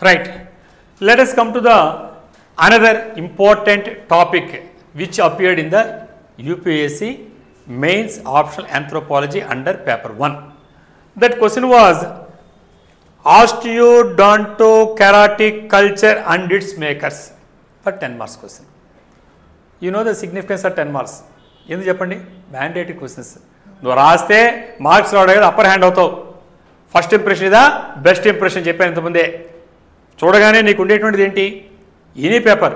Right. Let us come to the another important topic which appeared in the UPSC mains optional anthropology under paper 1. That question was osteodontoceratic culture and its makers for 10 marks question. You know the significance of 10 marks. ఎందుకు చెప్పండి, mandatory questions. నువ్వు రాస్తే marks రావడం కదా upper hand అవుతావు. First impression ఇదా best impression చెప్పాను ఇంతకుముందే. చూడగానే నీకు ఉండేటువంటిది ఏంటి, ఎనీ పేపర్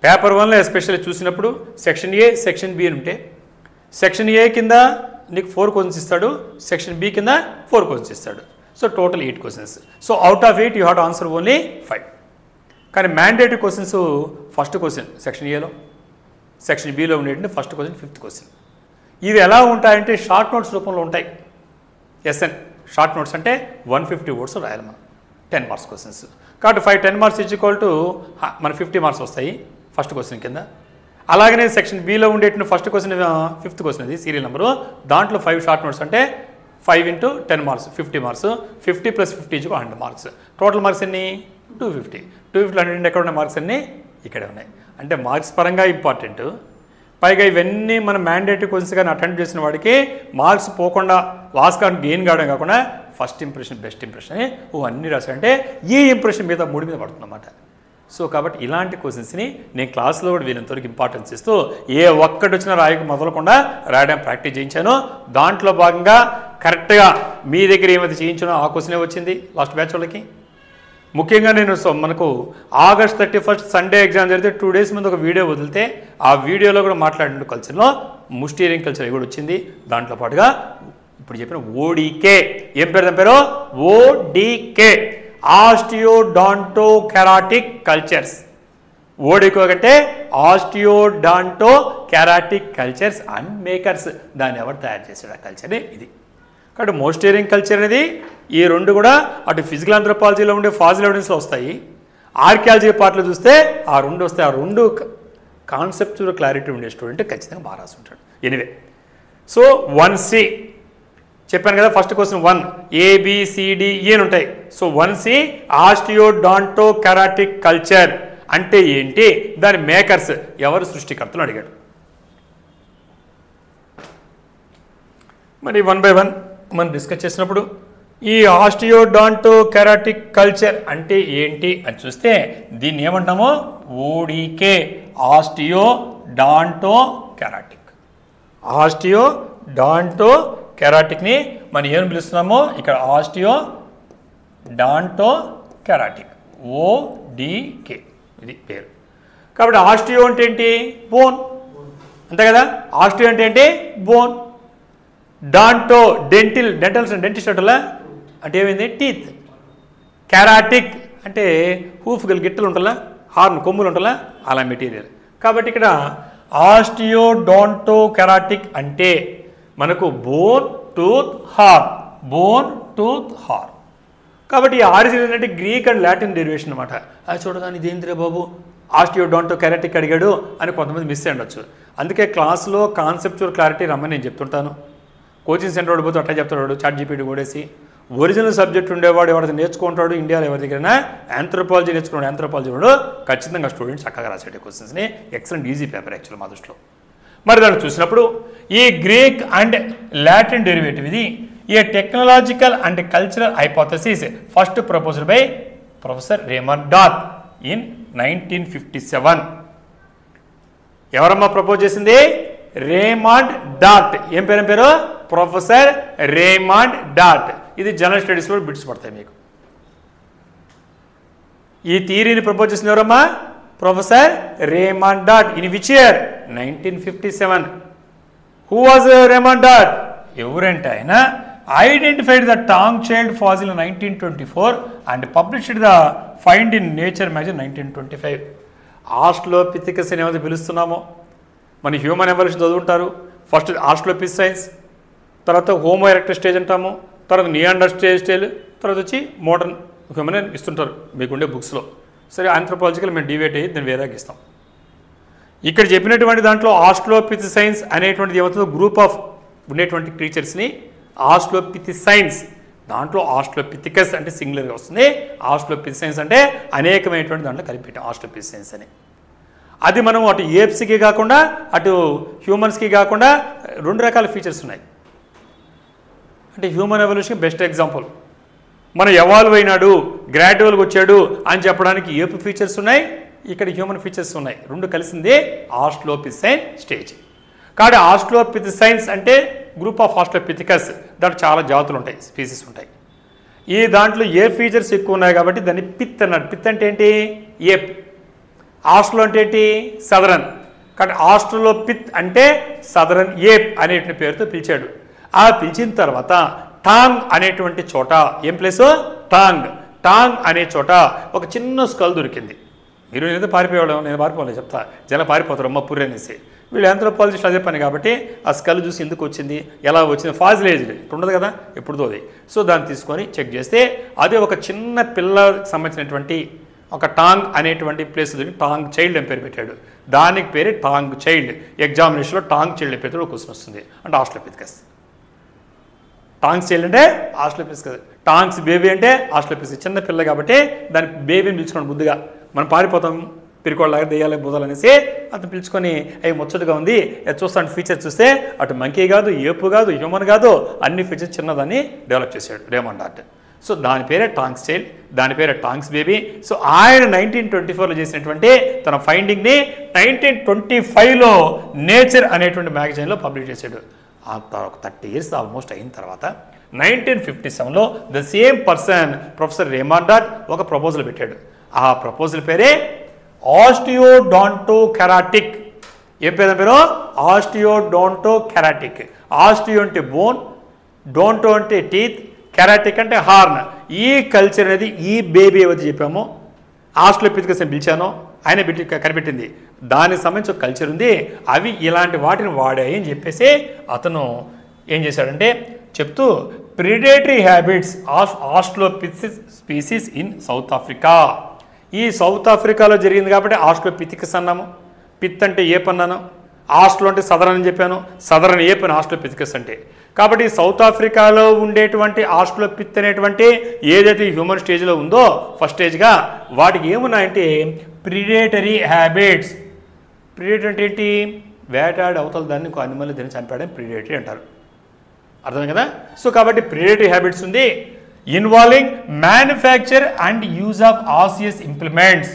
1లో ఎస్పెషల్లీ చూసినప్పుడు సెక్షన్ ఏ సెక్షన్ బి అని ఉంటే సెక్షన్ ఏ కింద నీకు 4 క్వశ్చన్స్ ఇస్తాడు, సెక్షన్ బి కింద 4 క్వశ్చన్స్ ఇస్తాడు. So total 8 questions. So out of 8 you have to answer only 5. కానీ mandatory questions first question section ఏలో, సెక్షన్ బిలో ఉండేటువంటి ఫస్ట్ క్వశ్చన్ 5th క్వశ్చన్. ఇవి ఎలా ఉంటాయంటే షార్ట్ నోట్స్ రూపంలో ఉంటాయి. ఎస్ఎన్ షార్ట్ నోట్స్ అంటే 150 వర్డ్స్ రాయాలి మనం, 10 మార్క్స్ క్వశ్చన్స్. కాబట్టి 10 మార్క్స్ ఈక్వల్ టు మన 50 మార్క్స్ వస్తాయి ఫస్ట్ క్వశ్చన్ కింద. అలాగనే సెక్షన్ బిలో ఉండేటువంటి ఫస్ట్ క్వశ్చన్ 5th క్వశ్చన్ అది సీరియల్ నెంబరు, దాంట్లో 5 షార్ట్ నోట్స్ అంటే 5 × 10 marks 50 marks, 50 + 50 = 100 marks. Total marks ఎన్ని 250. 250 100 ఎక్కడ ఉన్నాయి మార్క్స్ అన్నీ ఇక్కడే ఉన్నాయి. అంటే మార్క్స్ పరంగా ఇంపార్టెంట్. పైగా ఇవన్నీ మన మ్యాండేటరీ క్వశ్చన్స్ కానీ అటెంప్ట్ చేసిన వాడికి మార్క్స్ పోకుండా లాస్ కానీ గెయిన్ కావడం కాకుండా ఫస్ట్ ఇంప్రెషన్ బెస్ట్ ఇంప్రెషన్ అన్నీ రాశారంటే ఈ ఇంప్రెషన్ మీద 3 మీద పడుతుందన్నమాట. సో కాబట్టి ఇలాంటి క్వశ్చన్స్ని నేను క్లాస్లో కూడా వీళ్ళంతవరకు ఇంపార్టెన్స్ ఇస్తూ ఏ ఒక్కటి వచ్చినా రాయకు మొదలకుండా రాయడం ప్రాక్టీస్ చేయించాను. దాంట్లో భాగంగా కరెక్ట్గా మీ దగ్గర ఏమైతే చేయించానో ఆ క్వశ్చనే వచ్చింది లాస్ట్ బ్యాచ్ వాళ్ళకి. ముఖ్యంగా నేను మనకు ఆగస్ట్ 31 సండే ఎగ్జామ్ జరిగితే 2 డేస్ ముందు ఒక వీడియో వదిలితే ఆ వీడియోలో కూడా మాట్లాడిన కల్చర్లో ముస్టీరింగ్ కల్చర్ కూడా వచ్చింది. దాంట్లో పాటుగా ఇప్పుడు చెప్పిన ఓడికే ఏం పేరు దాని పేరు ఓడికే ఆస్టియోడాంటోకెరాటిక్ కల్చర్స్. ఓడికో అంటే ఆస్టియోడాంటోకెరాటిక్ కల్చర్స్ అండ్ మేకర్స్. దాన్ని ఎవరు తయారు చేశాడు ఆ కల్చర్ని ఇది. కాబట్టి మోస్టేరింగ్ కల్చర్ అనేది ఈ 2 కూడా అటు ఫిజికల్ ఆంథ్రోపాలజీలో ఉండే ఫాజిల్ ఎవిడెన్స్లో వస్తాయి, ఆర్కియాలజీ పార్ట్లో చూస్తే ఆ 2 వస్తాయి. ఆ 2 కాన్సెప్చువల్ క్లారిటీ ఉండే స్టూడెంట్ ఖచ్చితంగా బాగా రాసి ఉంటాడు. ఎనివే సో 1C చెప్పాను కదా, ఫస్ట్ క్వశ్చన్ 1 ABCDE అని ఉంటాయి. సో 1C ఆస్టియోడాంటోకెరాటిక్ కల్చర్ అంటే ఏంటి, దాని మేకర్స్ ఎవరు సృష్టికర్తలు అడిగాడు. మరి 1 by 1 మనం డిస్కస్ చేసినప్పుడు ఈ ఆస్టియోడాంటోకెరాటిక్ కల్చర్ అంటే ఏంటి అని చూస్తే దీన్ని ఏమంటామో ఓడికే ఆస్టియోడాంటోకెరాటిక్. ఆస్టియోడాంటోకెరాటిక్ని మనం ఏమని పిలుస్తున్నామో ఇక్కడ ఆస్టియోడాంటోకెరాటిక్ ఓడికే ఇది పేరు. కాబట్టి ఆస్టియో అంటే ఏంటి బోన్ అంతే కదా, ఆస్టియో అంటే ఏంటి బోన్. డాంటో డెంటల్స్ డెంటిస్ట్ అంటే ఏమైంది టీత్. కెరాటిక్ అంటే హూఫ్ గల గిట్టలు ఉండాలా, హార్న్ కొమ్ములు ఉండాలా, అలా మెటీరియల్. కాబట్టి ఇక్కడ ఆస్టియోడాంటోకెరాటిక్ అంటే మనకు bone tooth horn, bone tooth horn. కాబట్టి ఈ ఆరిజిన్ ఏంటంటే గ్రీక్ అండ్ లాటిన్ డెరివేషన్ అనమాట. అది చూడగానే ఇదేంటిరే బాబు ఆస్టియోడాంటోకెరాటిక్ అడిగాడు అని కొంతమంది మిస్ అయ్యొచ్చు. అందుకే క్లాస్లో కాన్సెప్చువల్ క్లారిటీ రమ్మని నేను చెప్తుంటాను. కోచింగ్ సెంటర్ వాడు పోతే అట్లా చెప్తాడు, ChatGPT కొడేసి. ఒరిజినల్ సబ్జెక్ట్ ఉండేవాడు ఎవరైతే నేర్చుకుంటాడు ఇండియాలో ఎవరి దగ్గరైనా ఆంథ్రోపాలజీ నేర్చుకున్నాడు, ఆంథ్రోపాలజీ వాడు ఖచ్చితంగా స్టూడెంట్స్ చక్కగా రాసేట క్వశ్చన్స్ని ఎక్సలెంట్ ఈజీ పేపర్ యాక్చువల్ మా దృష్టిలో. మరి దాన్ని చూసినప్పుడు ఈ గ్రీక్ అండ్ లాటిన్ డెరివేటివ్ ఇది ఈ technological and cultural hypothesis first proposed by professor Raymond Dart in 1957. ఎవరమ్మా ప్రపోజ్ చేసింది, రేమండ్ డార్ట్. ఏం పేరు ప్రొఫెసర్ రేమండ్ డార్ట్. ఇది జనరల్ స్టడీస్లో బిట్స్ పడతాయి మీకు. ఈ థియరీని ప్రపోజ్ చేసిన ఎవరమ్మా professor Raymond Dart. In which year 1957. Who was Raymond Dart, ఎవరంటే ఆయన identified the Taung child fossil in 1924 and published the find in nature magazine 1925. Australopithecus అని ఏమైతే పిలుస్తున్నామో మన హ్యూమన్ ఎవల్యూషన్ చదువుంటారు. ఫస్ట్ ఆస్ట్రలోపిథెకస్, తర్వాత హోమో ఎరెక్టస్ స్టేజ్ అంటాము, తర్వాత నియాండర్ స్టేజ్, తర్వాత వచ్చి మోడర్న్ హ్యూమన్ అని ఇస్తుంటారు మీకుండే బుక్స్లో. సరే ఆంథ్రోపాలజికల్ మేము డివేట్ అయ్యి దాన్ని వేరేగా ఇస్తాం. ఇక్కడ చెప్పినటువంటి దాంట్లో ఆస్ట్రలోపిథెకస్ అనేటువంటిది ఏమవుతుందో గ్రూప్ ఆఫ్ ఉండేటువంటి క్రీచర్స్ని ఆస్ట్రలోపిథెకస్ దాంట్లో ఆస్ట్రలోపిథెకస్ అంటే సింగులర్గా వస్తుంది, ఆస్ట్రలోపిథెకస్ అంటే అనేకమైనటువంటి దాంట్లో కలిపెట్టాం ఆస్ట్రలోపిథెకస్ అని. అది మనం అటు ఏప్స్కి కాకుండా అటు హ్యూమన్స్కి కాకుండా 2 రకాల ఫీచర్స్ ఉన్నాయి. అంటే హ్యూమన్ ఎవల్యూషన్ బెస్ట్ ఎగ్జాంపుల్. మనం ఎవాల్వ్ అయినాడు, గ్రాడ్యువల్గా వచ్చాడు అని చెప్పడానికి ఏపు ఫీచర్స్ ఉన్నాయి, ఇక్కడ హ్యూమన్ ఫీచర్స్ ఉన్నాయి. 2 కలిసిందే ఆస్ట్రలోపిథెకస్ స్టేజ్. కాబట్టి ఆస్ట్రలోపిథెకస్ అంటే గ్రూప్ ఆఫ్ ఆస్ట్రలోపిథెకస్, దాంట్లో చాలా జాతులు ఉంటాయి, స్పీసీస్ ఉంటాయి. ఈ దాంట్లో ఏ ఫీచర్స్ ఎక్కువ ఉన్నాయి కాబట్టి దాన్ని పిత్ అన్నాడు. పిత్ అంటే ఏంటి? ఏప్. ఆస్ట్రలో అంటే ఏంటి? సదరన్. కాబట్టి ఆస్ట్రలోపిత్ అంటే సదరన్ ఏప్ అనేటువంటి పేరుతో పిలిచాడు. ఆ పిలిచిన తర్వాత టాంగ్ అనేటువంటి చోట, ఏం ప్లేసు? టాంగ్ అనే చోట ఒక చిన్న స్కల్ దొరికింది. మీరు నేనైతే పారిపోయాడు, నేను పారిపోలేదు చెప్తా, జనం పారిపోతారు అమ్మ పుర్రి అనేసి. వీళ్ళు ఆంథ్రోపాలజిస్టులు అదే పని కాబట్టి ఆ స్కల్ చూసి ఎందుకు వచ్చింది, ఎలా వచ్చింది, ఫాజిలేజ్డ్ ఇప్పుడు ఉండదు కదా, ఎప్పుడుదో అది. సో దాన్ని తీసుకొని చెక్ చేస్తే అదే ఒక చిన్న పిల్లకి సంబంధించినటువంటి ఒక టాంగ్ అనేటువంటి ప్లేస్ టాంగ్ చైల్డ్ అని పేరు పెట్టాడు. దానికి పేరే టాంగ్ చైల్డ్. ఎగ్జామినేషన్లో టాంగ్ చైల్డ్ పేరుతో ఒక క్వశ్చన్ వస్తుంది. అంటే ఆస్ట్రలోపిథెకస్. టాంగ్స్ చైల్డ్ అంటే ఆస్ట్రలోపిథెకస్, టాంగ్స్ బేబీ అంటే ఆస్ట్రలోపిథెకస్. చిన్న పిల్ల కాబట్టి దానికి బేబీని పిలుచుకోండి ముద్దుగా. మనం పారిపోతాం పిరికోళ్ళలాగా దెయ్యాలి బుధాలు అనేసి అతను పిలుచుకొని అవి ముచ్చటగా ఉంది, అది చూస్తాను ఫీచర్ చూస్తే అటు మంకీ కాదు, ఏపు కాదు, హ్యూమన్ కాదు, అన్ని ఫీచర్స్ చిన్నదాన్ని డెవలప్ చేశాడు రేమండ్ డార్ట్. సో దాని పేరే టాంగ్స్ చైల్డ్, దాని పేరే టాంగ్స్ బేబీ. సో ఆయన 1924లో చేసినటువంటి తన ఫైండింగ్ని 1925లో నేచర్ అనేటువంటి మ్యాగజైన్లో పబ్లిష్ చేశాడు. ఒక 30 years ఆల్మోస్ట్ అయిన తర్వాత 1957లో the same person professor Raymond Dart ఒక ప్రపోజల్ పెట్టాడు. ఆ ప్రపోజల్ పేరే ఆస్టియోడాంటోకెరాటిక్. ఏం పేరు? ఆస్టియోడాంటోకెరాటిక్. ఆస్టియో అంటే బోన్, డోంటో అంటే టీత్, కెరాటిక్ అంటే హార్న్. ఈ కల్చర్ అనేది ఈ బేబీ ఏవైతే చెప్పామో ఆస్ట్రలోపిథెకస్ అని పిలిచానో ఆయన కనిపెట్టింది, దానికి సంబంధించి ఒక కల్చర్ ఉంది, అవి ఇలాంటి వాటిని వాడాయి అని చెప్పేసి అతను ఏం చేశాడంటే చెప్తూ predatory habits of Australopithecus species in South Africa. ఈ సౌత్ ఆఫ్రికాలో జరిగింది కాబట్టి ఆస్ట్రలోపిథెకస్ అన్నాము. పిత్ అంటే ఏప్ అన్నాను, ఆస్ట్రలో అంటే సదరన్ అని చెప్పాను, సదరన్ ఏప్ అని ఆస్ట్రలోపిథెకస్ అంటే. కాబట్టి సౌత్ ఆఫ్రికాలో ఉండేటువంటి ఆస్ట్రలోపిత్ అనేటువంటి ఏదైతే హ్యూమన్ స్టేజ్లో ఉందో ఫస్ట్ స్టేజ్గా, వాటికి ఏమున్నాయంటే ప్రిడేటరీ హ్యాబిట్స్. ప్రిడేటరీ అంటే ఏంటి? వేటాడి అవతల దాన్ని ఇంకో అనిమల్ దీన్ని చంపాడని ప్రిడేటరీ అంటారు. అర్థం కదా? సో కాబట్టి ప్రిడేటరీ హ్యాబిట్స్ ఉంది, involving manufacture and use of osseous implements.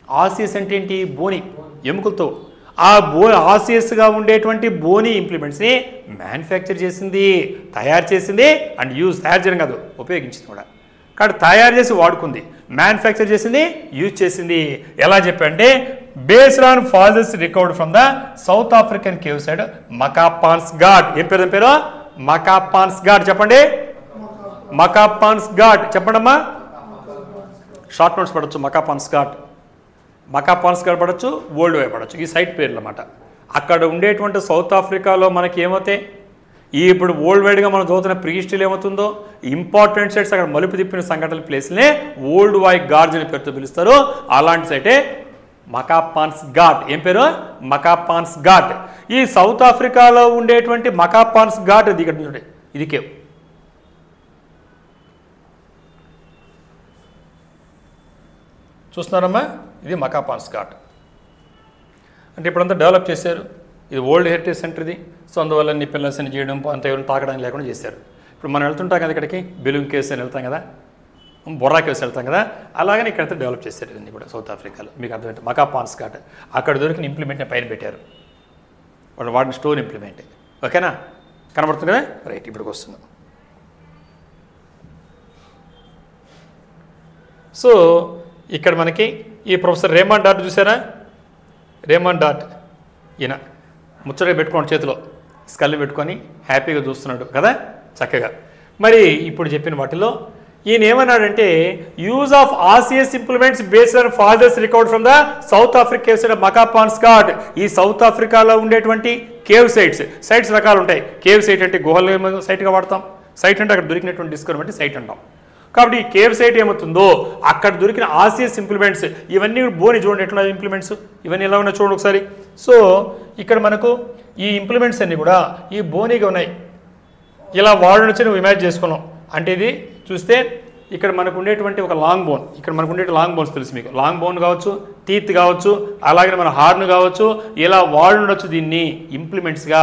Osseous అంటే ఏంటి? బోని, ఎముకలతో. ఆ ఆసియస్గా ఉండేటువంటి బోని ఇంప్లిమెంట్స్ని మ్యానుఫ్యాక్చర్ చేసింది, తయారు చేసింది, అండ్ యూజ్, తయారు చేయడం కాదు ఉపయోగించింది కూడా. కాబట్టి తయారు చేసి వాడుకుంది, మ్యానుఫ్యాక్చర్ చేసింది, యూజ్ చేసింది. ఎలా చెప్పంటే based on fossils recovered from the South African cave site Makapansgat. ఏం పేరు? మకాపాన్స్ ఘాట్. చెప్పండి, మకాపాన్స్ ఘాట్ చెప్పండి అమ్మా. షార్ట్ నోట్స్ పడవచ్చు. మకాపాన్స్ ఘాట్, మకాపాన్స్ ఘాట్ పడవచ్చు, వరల్డ్ వైడ్ పడవచ్చు. ఈ సైట్ పేర్లు అన్నమాట. అక్కడ ఉండేటువంటి సౌత్ ఆఫ్రికాలో మనకి ఏమవుతాయి, ఈ ఇప్పుడు వరల్డ్ వైడ్గా మనం చదువుతున్న ప్రీ హిస్టరీలో ఏమవుతుందో ఇంపార్టెంట్ సైట్స్ అక్కడ మలుపు తిప్పిన సంఘటనల ప్లేస్లనే వరల్డ్ వైడ్ ఘాట్స్ అనే పేరుతో పిలుస్తారు. అలాంటి సైటే మకాపాన్స్ ఘాట్. ఏం పేరు? మకాపాన్స్ ఘాట్. ఈ సౌత్ ఆఫ్రికాలో ఉండేటువంటి మకాపాన్స్ ఘాట్ ఇది ఇక్కడ చూడండి, ఇది కేవ్. చూస్తున్నారమ్మా, ఇది మకాపాన్స్ ఘాట్. అంటే ఇప్పుడంతా డెవలప్ చేశారు, ఇది వరల్డ్ హెరిటేజ్ సెంటర్ ఇది. సో అందువల్ల నీ పిల్లర్స్ అని చేయడం అంత ఎవరు తాకడానికి లేకుండా చేశారు. ఇప్పుడు మనం వెళ్తుంటాం కదా ఇక్కడికి, బెలూమ్ కేవ్స్ అని వెళ్తాం కదా, బొర్రా కేవ్స్ వెళ్తాం కదా, అలాగనే ఇక్కడంతా డెవలప్ చేశారు ఇవన్నీ కూడా సౌత్ ఆఫ్రికాలో. మీకు అర్థమైతే మకాపాన్స్ ఘాట్ అక్కడ దొరికిన ఇంప్లిమెంట్ని పైన పెట్టారు, వాళ్ళు వాడిన స్టోన్ ఇంప్లిమెంట్. ఓకేనా? కనబడుతుంది కదా? రైట్, ఇప్పటికి వస్తున్నాం. సో ఇక్కడ మనకి ఈ ప్రొఫెసర్ రేమండ్ డార్ట్ చూసారా? రేమండ్ డార్ట్ ఈయన ముచ్చటగా పెట్టుకోండి, చేతిలో స్కల్ పెట్టుకొని హ్యాపీగా చూస్తున్నాడు కదా చక్కగా. మరి ఇప్పుడు చెప్పిన వాటిలో ఈయన ఏమన్నాడంటే use of osseous implements based on fossils recovered from the South Africa cave site Makapansgat. ఈ సౌత్ ఆఫ్రికాలో ఉండేటువంటి కేవ్ సైట్స్ రకాలు ఉంటాయి. కేవ్ సైట్ అంటే గుహలు సైట్గా వాడతాం, సైట్ అంటే అక్కడ దొరికినటువంటి డిస్కవర్ బట్టి సైట్ అంటాం. కాబట్టి ఈ కేవ్ సైట్ ఏమవుతుందో అక్కడ దొరికిన ఆసియస్ ఇంప్లిమెంట్స్ ఇవన్నీ బోని చూడండి ఎట్లా ఇంప్లిమెంట్స్, ఇవన్నీ ఎలా ఉన్నాయి చూడండి ఒకసారి. సో ఇక్కడ మనకు ఈ ఇంప్లిమెంట్స్ అన్నీ కూడా ఈ బోనీగా ఉన్నాయి. ఇలా వాడనొచ్చి నువ్వు ఇమాజిన్ చేసుకున్నాం. అంటే ఇది చూస్తే ఇక్కడ మనకు ఉండేటువంటి ఒక లాంగ్ బోన్, ఇక్కడ మనకు ఉండే లాంగ్ బోన్స్ తెలుసు మీకు, లాంగ్ బోన్ కావచ్చు, టీత్ కావచ్చు, అలాగే మన హార్న్ కావచ్చు, ఇలా వాడి ఉండొచ్చు. దీన్ని ఇంప్లిమెంట్స్గా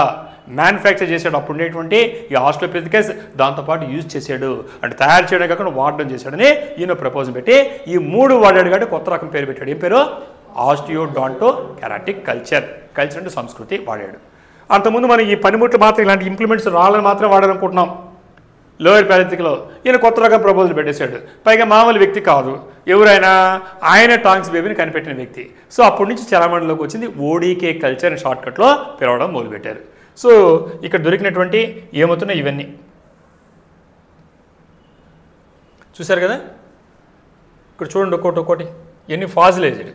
మ్యానుఫ్యాక్చర్ చేశాడు అప్పుడు ఉండేటువంటి ఈ ఆస్ట్రోపిథెకస్, దాంతోపాటు యూజ్ చేశాడు. అంటే తయారు చేయడం కాకుండా వాడడం చేశాడని ఈయన ప్రపోజల్ పెట్టి ఈ 3 వాడాడు కాబట్టి కొత్త రకం పేరు పెట్టాడు. ఏం పేరు? ఆస్టియోడాంటోకెరాటిక్ కల్చర్. కల్చర్ అంటే సంస్కృతి వాడాడు. అంతకుముందు మనం ఈ పనిముట్లు మాత్రం ఇలాంటి ఇంప్లిమెంట్స్ రాళ్ళని మాత్రం వాడాలనుకుంటున్నాం లోయర్ ప్యాలెథిక్లో. ఈయన కొత్త రకం ప్రపోజల్ పెట్టేశాడు. పైగా మామూలు వ్యక్తి కాదు, ఎవరైనా ఆయన టాంక్స్ బేబీని కనిపెట్టిన వ్యక్తి. సో అప్పటి నుంచి చలామణిలోకి వచ్చింది ఓడీకే కల్చర్ అని షార్ట్కట్లో పిలవడం మొదలుపెట్టారు. సో ఇక్కడ దొరికినటువంటి ఏమవుతున్నాయి ఇవన్నీ చూశారు కదా. ఇక్కడ చూడండి ఒక్కోటి ఎన్ని ఫాజిలైజ్డ్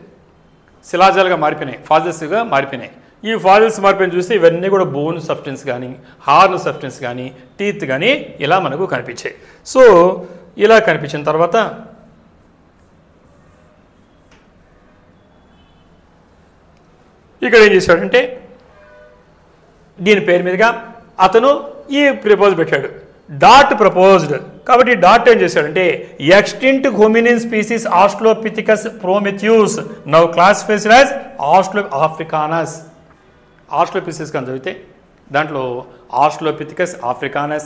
శిలాజాలుగా మారిపోయినాయి, ఫాజిల్స్గా మారిపోయినాయి. ఈ ఫాజిల్స్ మారిపోయిన చూస్తే ఇవన్నీ కూడా బోన్ సబ్స్టెన్స్ కానీ, హార్న్ సబ్స్టెన్స్ కానీ, టీత్ కానీ ఇలా మనకు కనిపించాయి. సో ఇలా కనిపించిన తర్వాత ఇక్కడ ఏం చేశాడంటే దీని పేరు మీదుగా అతను ఈ ప్రపోజల్ పెట్టాడు, డాట్ ప్రపోజ్డ్. కాబట్టి డాట్ ఏం చేశాడంటే extinct hominin species Australopithecus prometheus now classified as africanus. Australopithecus అని చదివితే దాంట్లో ఆస్ట్రోపిథెకస్ ఆఫ్రికానస్,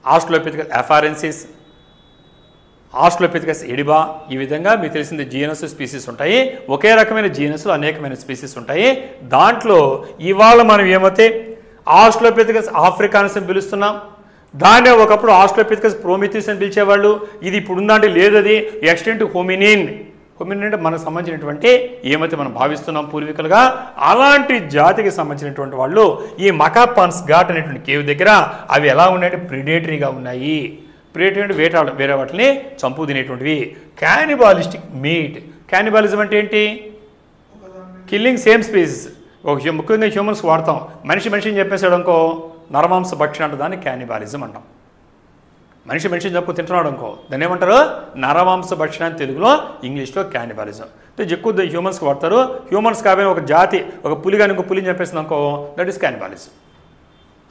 ఆస్ట్రోపిథెకస్ అఫారెన్సిస్, ఆస్ట్రోపిథెకస్ ఎడిబా, ఈ విధంగా మీకు తెలిసింది జీనస్ స్పీసీస్ ఉంటాయి. ఒకే రకమైన జీనస్లు అనేకమైన స్పీసీస్ ఉంటాయి. దాంట్లో ఇవాళ మనం ఏమైతే ఆస్ట్రోపిథెకస్ ఆఫ్రికానస్ అని పిలుస్తున్నాం, దాన్నే ఒకప్పుడు ఆస్ట్రోపిథెకస్ ప్రోమెథ్యూస్ అని పిలిచేవాళ్ళు. ఇది ఇప్పుడు ఉందంటే లేదు, అది ఎక్స్టెంట్ హోమినిన్. హోమినిన్ అంటే మనకు సంబంధించినటువంటి ఏమైతే మనం భావిస్తున్నాం పూర్వీకులుగా, అలాంటి జాతికి సంబంధించినటువంటి వాళ్ళు ఈ మకాపాన్స్ ఘాట్ అనేటువంటి కేవ్ దగ్గర అవి ఎలా ఉన్నాయంటే ప్రిడేటరీగా ఉన్నాయి. ప్రిడేటరీ అంటే వేరే వాటిని చంపు తినేటువంటివి. క్యానిబాలిస్టిక్ మీట్. క్యానిబాలిజం అంటే ఏంటి? Killing same species. ఒక ముఖ్యంగా హ్యూమన్స్ వాడతాం, మనిషిని చెప్పేసాడు అనుకో నరమాంస భక్షణ అంటే దాన్ని క్యానిబాలిజం అంటాం. మనిషిని చెప్పు తింటున్నాడు అనుకో దాన్ని ఏమంటారు? నరమాంస భక్షణ అని తెలుగులో, ఇంగ్లీష్లో క్యానిబాలిజం. ఎక్కువ హ్యూమన్స్కి వాడతారు. హ్యూమన్స్ కాబట్టి ఒక జాతి, ఒక పులి కానీ ఇంకో పులిని చెప్పేసింది అనుకో దట్ ఈస్ క్యానిబాలిజం.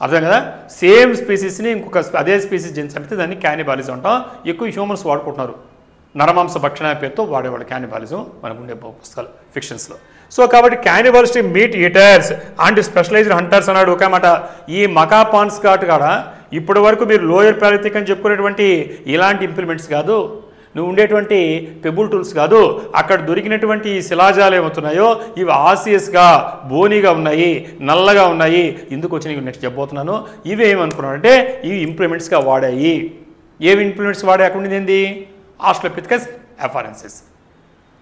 అర్థం కదా? సేమ్ స్పీసీస్ని ఇంకొక అదే స్పీసీస్ చంపితే దాన్ని క్యానిబాలిజం అంటాం. ఎక్కువ హ్యూమన్స్ వాడుకుంటున్నారు, నరమాంస భక్షణ పేరుతో వాడేవాళ్ళు క్యానిబాలిజం మనకు ఉండే పుస్తకాలు ఫిక్షన్స్లో. సో కాబట్టి cannibalistic meat eaters and specialised hunters అన్నాడు ఒక మాట. ఈ మకాపాన్స్ ఘాట్ కాడ ఇప్పటి వరకు మీరు లోయర్ ప్యాలెథిక్ అని చెప్పుకునేటువంటి ఇలాంటి ఇంప్లిమెంట్స్ కాదు, నువ్వు ఉండేటువంటి పెబుల్ టూల్స్ కాదు, అక్కడ దొరికినటువంటి శిలాజాలు ఏమవుతున్నాయో ఇవి ఆసియస్గా బోనీగా ఉన్నాయి, నల్లగా ఉన్నాయి. ఎందుకు వచ్చి నీకు నెక్స్ట్ చెప్పబోతున్నాను. ఇవి ఏమనుకున్నాడంటే ఇవి ఇంప్లిమెంట్స్గా వాడాయి. ఏవి ఇంప్లిమెంట్స్ వాడే అక్కడ ఏంది? ఆస్ట్రోపిథెకస్ అఫారెన్సిస్,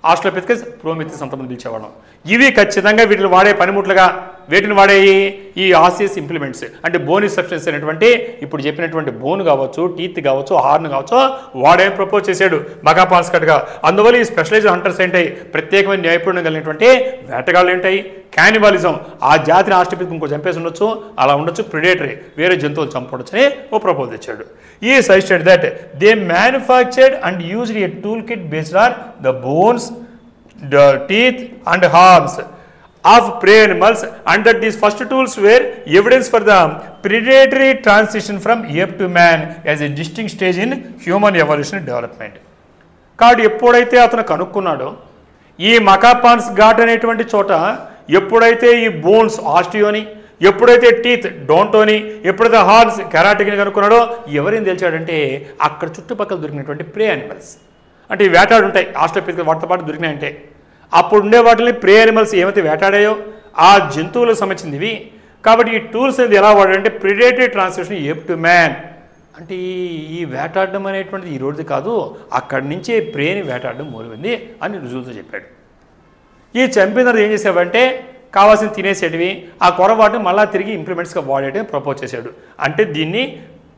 ఆస్ట్రోపిథెకస్ ప్రోమెథ్యూస్ అంతమంది పిలిచేవాళ్ళం. ఇవి ఖచ్చితంగా వీటిని వాడే పనిముట్లుగా వేటిని వాడేవి? ఈ ఆసియస్ ఇంప్లిమెంట్స్ అంటే బోనీ సబ్స్టెన్స్ అనేటువంటి ఇప్పుడు చెప్పినటువంటి బోన్ కావచ్చు, టీత్ కావచ్చు, హార్న్ కావచ్చు వాడే ప్రపోజ్ చేశాడు మకాపాన్స్ ఘాట్గా. అందువల్ల ఈ స్పెషలైజ్డ్ హంటర్స్ ఏంటాయి? ప్రత్యేకమైన నైపుణ్యం కలిగినటువంటి వేటగాళ్ళు ఏంటాయి? క్యానిబాలిజం, ఆ జాతిని ఆస్ట్రోపిథెకస్ ఇంకో చంపేసి ఉండొచ్చు, అలా ఉండొచ్చు. ప్రిడేటరీ వేరే జంతువులు చంపవచ్చు అని ఓ ప్రపోజ్ తెచ్చాడు. ఈ suggested that they manufactured and used A tool kit based on the bones, the teeth and horns of prey animals, and that these first tools were evidence for the predatory transition from ape to man as a distinct stage in human evolutionary development. కాబట్టి ఎప్పుడైతే అతను కనుక్కున్నాడో ఈ మకాపాన్స్ ఘాట్ అనేటువంటి చోట ఎప్పుడైతే ఈ bones ఆస్టియోని, ఎప్పుడైతే teeth డోంటోని, ఎప్పుడైతే హార్న్స్ కెరాటిక్ని కనుక్కున్నాడో ఎవరేం తెలిసాడంటే అక్కడ చుట్టుపక్కల దొరికినటువంటి ప్రే యానిమల్స్ అంటే ఈ వేటాడు ఉంటాయి ఆస్ట్రోపిథెకస్ వాటితో పాటు దొరికినాయంటే అప్పుడు ఉండే వాటిని ప్రే యానిమల్స్ ఏమైతే వేటాడాయో ఆ జంతువులకు సంబంధించింది ఇవి. కాబట్టి ఈ టూల్స్ అనేది ఎలా వాడాడంటే predatory translation ape to man అంటే ఈ వేటాడడం అనేటువంటిది ఈ రోజుది కాదు, అక్కడి నుంచే ప్రేని వేటాడడం మొదలుంది అని రుజువుతో చెప్పాడు. ఈ చంపిన తర్వాత ఏం చేసావంటే కావాల్సిన తినేసేటివి ఆ కొరవాటిని మళ్ళీ తిరిగి ఇంప్లిమెంట్స్గా వాడేయడం ప్రపోజ్ చేశాడు. అంటే దీన్ని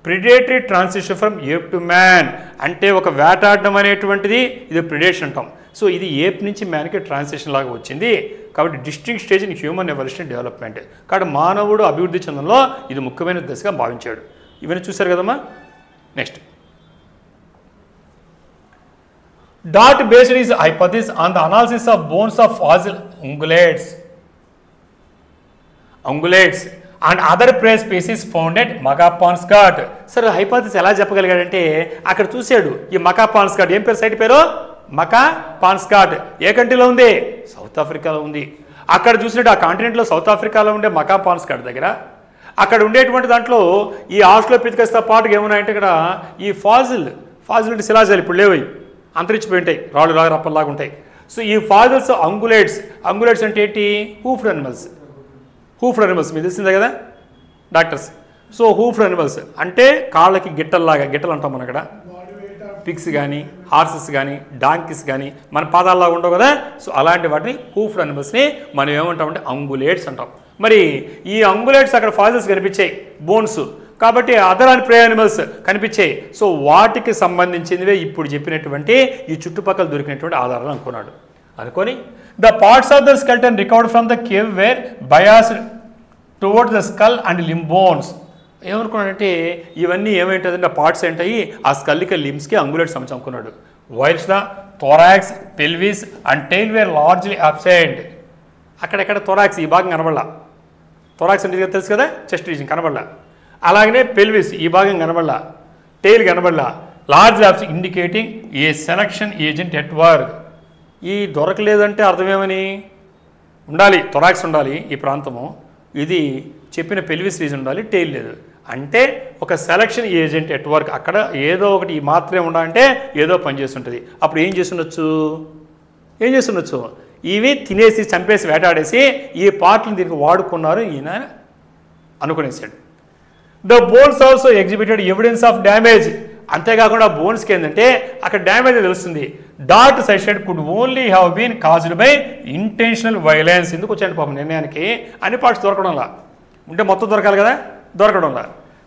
predatory transition from app to man అంటే ఒక వేటాడడం అనేటువంటిది ఇది ప్రిడేషన్ అంటాం. సో ఇది ఏప్ నుంచి మ్యాన్కి ట్రాన్సిషన్ లాగా వచ్చింది. కాబట్టి distinct stage in human evolution development. కాబట్టి మానవుడు అభివృద్ధి చెందడంలో ఇది ముఖ్యమైన దశగా భావించాడు. ఇవన్నీ చూశారు కదమ్మా. నెక్స్ట్ డాట్ based is hypothesis on the analysis of bones of fossil ungulates and other prey species founded Makapansgat. సరే హైపోథిసిస్ ఎలా చెప్పగలిగాడంటే అక్కడ చూశాడు ఈ మకాపాన్స్కాట్ ఏం పేరు సైట్ పేరు మకాపాన్స్కాట్ ఏ కంట్రీలో ఉంది సౌత్ ఆఫ్రికాలో ఉంది. అక్కడ చూసినట్టు ఆ కాంటినెంట్లో సౌత్ ఆఫ్రికాలో ఉండే మకాపాన్స్కాట్ దగ్గర అక్కడ ఉండేటువంటి దాంట్లో ఈ ఆస్ట్రలోపిథెకస్తో పాటుగా ఏమున్నాయంటే ఇక్కడ ఈ ఫాజిల్ అంటే శిలాజాలు ఇప్పుడు లేవు అంతరించిపోయి ఉంటాయి రాళ్ళు లాగా రప్పల్లాగా ఉంటాయి. సో ఈ ఫాజిల్స్ అంగులేట్స్ అంటే ఏంటి హూఫ్డ్ అనిమల్స్ మీకు తెలిసిందే కదా డాక్టర్స్. సో హూఫ్డ్ అనిమల్స్ అంటే కాళ్ళకి గిట్టలు అంటాం మనం అక్కడ. పిగ్స్ కానీ హార్సెస్ కానీ డాంకీస్ కానీ మన పాదాల్లాగా ఉండవు కదా. సో అలాంటి వాటిని హూఫ్డ్ అనిమల్స్ని మనం ఏమంటామంటే అంగులేట్స్ అంటాం. మరి ఈ అంగులేట్స్ అక్కడ ఫాజిల్స్ కనిపించాయి బోన్స్ కాబట్టి అదర్ అండ్ ప్రే అనిమల్స్ కనిపించాయి. సో వాటికి సంబంధించినవే ఇప్పుడు చెప్పినటువంటి ఈ చుట్టుపక్కల దొరికినటువంటి ఆధారాలు అనుకొని the parts of the skeleton recovered from the cave were biased towards the skull and limb bones. ఏమనుకున్నాడంటే ఇవన్నీ ఏమైంటుందంటే ఆ పార్ట్స్ ఏంటాయి ఆ స్కల్కి లిమ్స్కి అంగులేట్స్ సంబంధించి అనుకున్నాడు. Whilst the thorax pelvis and tail were largely absent. అక్కడెక్కడ థొరాక్స్ ఈ భాగం కనబడలా. థొరాక్స్ అంటే తెలుసు కదా చెస్ట్ రీజన్ కనబడలా. అలాగనే పెల్విస్ ఈ భాగం కనబడలా, టెయిల్ కనబడలా. Large labs indicating a selection agent at work. ఈ దొరకలేదంటే అర్థమేమని ఉండాలి థొరాక్స్ ఉండాలి ఈ ప్రాంతము, ఇది చెప్పిన పెల్విస్ రీజన్ ఉండాలి, టెయిల్ లేదు అంటే ఒక సెలక్షన్ ఏజెంట్ ఎట్ వర్క్. అక్కడ ఏదో ఒకటి మాత్రమే ఉండాలంటే ఏదో పని చేస్తుంటుంది. అప్పుడు ఏం చేస్తుండొచ్చు ఇవి తినేసి చంపేసి వేటాడేసి ఈ పార్ట్లను దీనికి వాడుకున్నారు ఈయన అనుకునేసాడు. The bones also exhibited evidence of damage. అంతేకాకుండా బోన్స్కి ఏంటంటే అక్కడ డ్యామేజ్ తెలుస్తుంది. డాట్ సైషెడ్ could only have been caused by intentional violence. ఎందుకు వచ్చాడు పాపం నిర్ణయానికి అన్ని పార్ట్స్ దొరకడంలా ఉంటే మొత్తం దొరకాలి కదా దొరకడంలా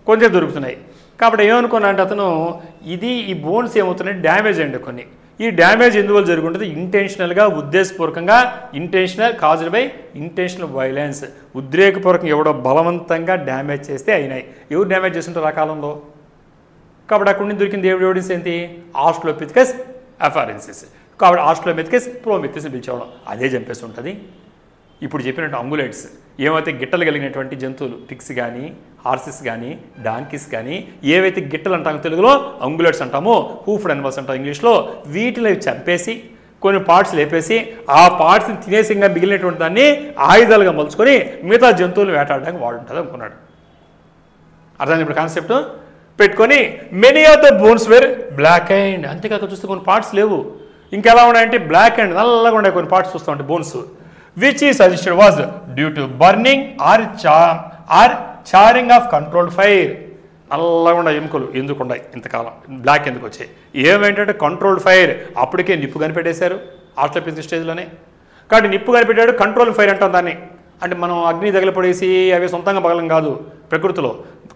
కొంచెం దొరుకుతున్నాయి. కాబట్టి ఏమనుకున్నా అంటే అతను ఈ బోన్స్ ఏమవుతున్నాయి డ్యామేజ్ అండి కొన్ని. ఈ డ్యామేజ్ ఎందువల్ల జరుగుతుంది ఇంటెన్షనల్గా ఉద్దేశపూర్వకంగా intentional caused by intentional violence. ఉద్రేకపూర్వకంగా ఎవడో బలవంతంగా డ్యామేజ్ చేస్తే అయినాయి. ఎవరు డ్యామేజ్ చేస్తుంటారు ఆ కాలంలో. కాబట్టి అక్కడి నుంచి దొరికింది ఎవిడెన్స్ ఏంటి ఆస్ట్రలోపిథెకస్ అఫారెన్సిస్. కాబట్టి ఆస్ట్రలోపిథెకస్ ప్రోమిథెస్ పిలిచేవాళ్ళం అదే చంపేస్తుంటుంది. ఇప్పుడు చెప్పినట్టు అంగులేట్స్ ఏవైతే గిట్టలు కలిగినటువంటి జంతువులు పిగ్స్ కానీ హార్సెస్ కానీ డాంకీస్ కానీ ఏవైతే గిట్టలు అంటామో తెలుగులో అంగులేట్స్ అంటామో హూఫ్డ్ అనిమల్స్ అంటాం ఇంగ్లీష్లో, వీటిని చంపేసి కొన్ని పార్ట్స్ లేపేసి ఆ పార్ట్స్ని తినేసి ఇంకా మిగిలినటువంటి దాన్ని ఆయుధాలుగా మలుచుకొని మిగతా జంతువులు వేటాడడానికి వాడుంటుంది అనుకున్నాడు. అర్థం ఇప్పుడు కాన్సెప్ట్ పెట్టుకొని many of the bones were black and. అంతేకాక చూస్తే కొన్ని పార్ట్స్ లేవు ఇంకెలా ఉన్నాయంటే బ్లాక్ అండ్ నల్లగా ఉన్నాయి కొన్ని పార్ట్స్ చూస్తూ ఉంటాయి బోన్స్. విచ్ ఈ suggested was due to burning or charring of controlled fire. నల్లగా ఉండే ఎముకలు ఎందుకు ఉన్నాయి ఇంతకాలం బ్లాక్ ఎందుకు వచ్చాయి ఏమేంటంటే కంట్రోల్డ్ ఫైర్ అప్పటికే నిప్పు కనిపెట్టేశారు ఆస్ట్రలోపిథెకస్ స్టేజ్లోనే. కాబట్టి నిప్పు కనిపెట్టాడు కంట్రోల్ ఫైర్ అంటాం దాన్ని. అంటే మనం అగ్ని తగిలిపడేసి అవి సొంతంగా పగలం కాదు ప్రకృతిలో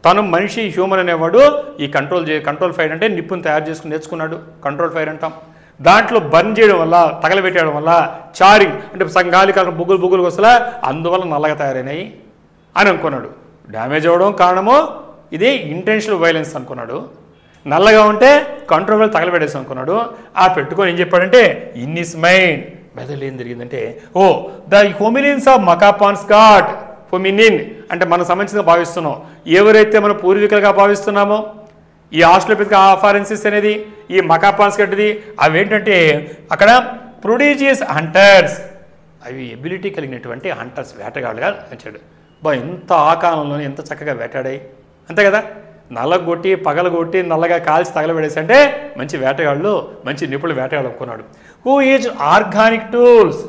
తను మనిషి హ్యూమన్ అనేవాడు ఈ కంట్రోల్ ఫైర్ అంటే నిప్పును తయారు చేసుకుని నేర్చుకున్నాడు కంట్రోల్ ఫైర్ అంటాం. దాంట్లో బర్న్ చేయడం వల్ల తగలబెట్టడం వల్ల చారింగ్ అంటే సంగాలి కాలం బుగ్గులు వస్తలా అందువల్ల నల్లగా తయారైనాయి అని అనుకున్నాడు. డ్యామేజ్ అవ్వడం కారణము ఇది ఇంటెన్షనల్ వైలెన్స్ అనుకున్నాడు. నల్లగా ఉంటే కంట్రోల్ వల్ల తగలబెట్టేసి అనుకున్నాడు. ఆ పెట్టుకొని ఏం చెప్పాడంటే ఇన్ ఇస్ మైండ్ మెదడు ఏం జరిగిందంటే ద హోమినిన్స్ ఆఫ్ మకాపాన్స్కాట్. హోమినిన్ అంటే మనం సంబంధించిన భావిస్తున్నాం ఎవరైతే మన పూర్వీకులుగా భావిస్తున్నామో ఈ ఆస్ట్రలోపిథెకస్ అఫారెన్సిస్ అనేది ఈ మకాపాన్స్కాట్ది అవి ఏంటంటే అక్కడ ప్రొడిజియస్ హంటర్స్ అవి ఎబిలిటీ కలిగినటువంటి హంటర్స్ వేటగాళ్ళుగా వచ్చాడు. ఎంత ఆ కాలంలోనే ఎంత చక్కగా వేటాడాయి అంతే కదా. నల్లగొట్టి పగలగొట్టి నల్లగా కాల్చి తగలబెడేసి అంటే మంచి వేటగాళ్ళు మంచి నిపుణులు వేటగాళ్ళు అనుకున్నాడు. Who is organic tools.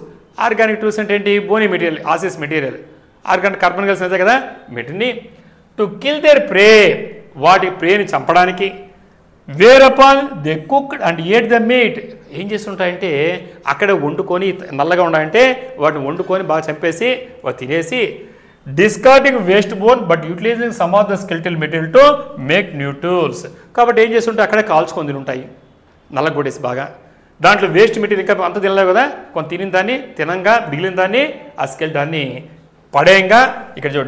Organic tools అంటే ఏంటి Boney material ఆసిస్ material organic carbon కలిసి అంతే కదా మెటీరియల్ని టు కిల్ దేర్ ప్రే వాటి ప్రేని చంపడానికి weapon they cooked and ate the meat. ఏం చేస్తుంటాయంటే అక్కడ వండుకొని నల్లగా ఉన్నాయంటే వాటిని వండుకొని బాగా చంపేసి వాటి తినేసి discarding waste bone but utilising some of the skeletal material to make new tools. కాబట్టి ఏం చేస్తుంటే అక్కడే కాల్చుకొని తినుంటాయి నల్లగొట్టేసి బాగా దాంట్లో వేస్ట్ మెటీరియల్ ఇంకా అంత తినలేవు కదా కొంత తినిన దాన్ని తినంగా మిగిలిన దాన్ని ఆ స్కెల్ దాన్ని పడేయంగా ఇక్కడ చూడ